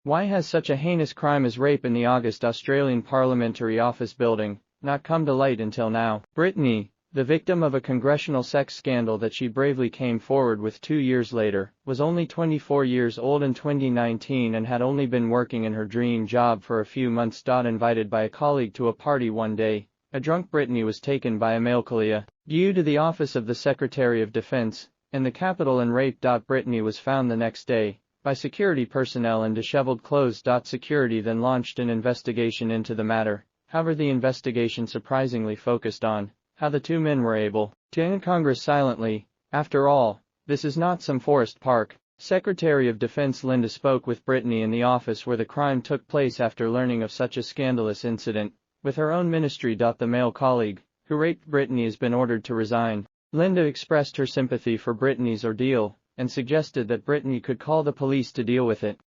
Why has such a heinous crime as rape in the August Australian Parliamentary Office building not come to light until now? Brittany, the victim of a congressional sex scandal that she bravely came forward with 2 years later, was only 24 years old in 2019 and had only been working in her dream job for a few months. Invited by a colleague to a party one day, a drunk Brittany was taken by a male colleague due to the office of the Secretary of Defense in the Capitol and raped. Brittany was found the next day by security personnel in disheveled clothes. Security then launched an investigation into the matter. However, the investigation surprisingly focused on how the two men were able to end Congress silently. After all, this is not some forest park. Secretary of Defense Linda spoke with Brittany in the office where the crime took place after learning of such a scandalous incident with her own ministry. The male colleague who raped Brittany has been ordered to resign. Linda expressed her sympathy for Brittany's ordeal and suggested that Brittany could call the police to deal with it.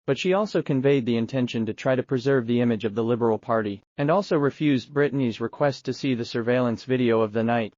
But she also conveyed the intention to try to preserve the image of the Liberal Party, and also refused Brittany's request to see the surveillance video of the night.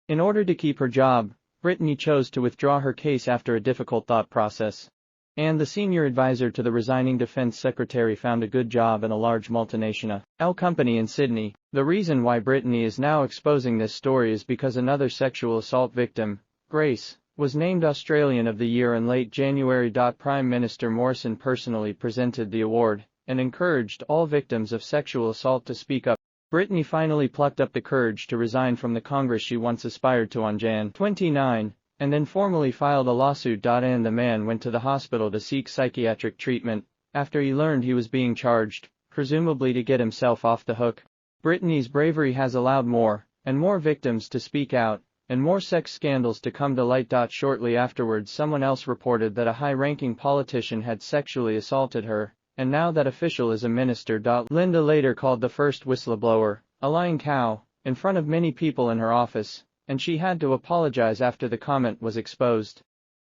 In order to keep her job, Brittany chose to withdraw her case after a difficult thought process. And the senior advisor to the resigning defense secretary found a good job in a large multinational company in Sydney. The reason why Brittany is now exposing this story is because another sexual assault victim, Grace, was named Australian of the Year in late January. Prime Minister Morrison personally presented the award and encouraged all victims of sexual assault to speak up. Brittany finally plucked up the courage to resign from the Congress she once aspired to on Jan 29, and then formally filed a lawsuit. And the man went to the hospital to seek psychiatric treatment after he learned he was being charged, presumably to get himself off the hook. Brittany's bravery has allowed more and more victims to speak out, and more sex scandals to come to light. Shortly afterwards, someone else reported that a high-ranking politician had sexually assaulted her, and now that official is a minister. Linda later called the first whistleblower a lying cow in front of many people in her office, and she had to apologize after the comment was exposed.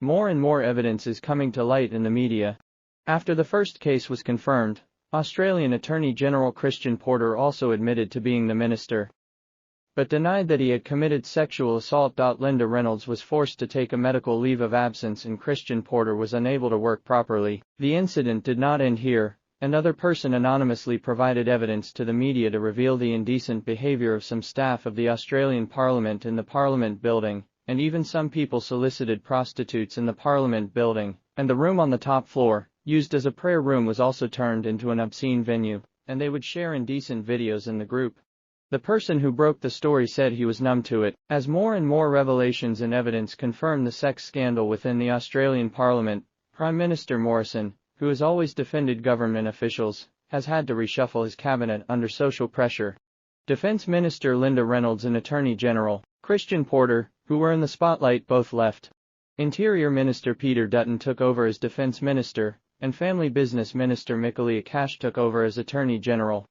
More and more evidence is coming to light in the media. After the first case was confirmed, Australian Attorney General Christian Porter also admitted to being the minister, but denied that he had committed sexual assault. Linda Reynolds was forced to take a medical leave of absence and Christian Porter was unable to work properly. The incident did not end here. Another person anonymously provided evidence to the media to reveal the indecent behavior of some staff of the Australian Parliament in the Parliament building, and even some people solicited prostitutes in the Parliament building, and the room on the top floor, used as a prayer room, was also turned into an obscene venue, and they would share indecent videos in the group. The person who broke the story said he was numb to it. As more and more revelations and evidence confirm the sex scandal within the Australian Parliament, Prime Minister Morrison, who has always defended government officials, has had to reshuffle his cabinet under social pressure. Defence Minister Linda Reynolds and Attorney General Christian Porter, who were in the spotlight, both left. Interior Minister Peter Dutton took over as Defence Minister, and Family Business Minister Michaelia Cash took over as Attorney General.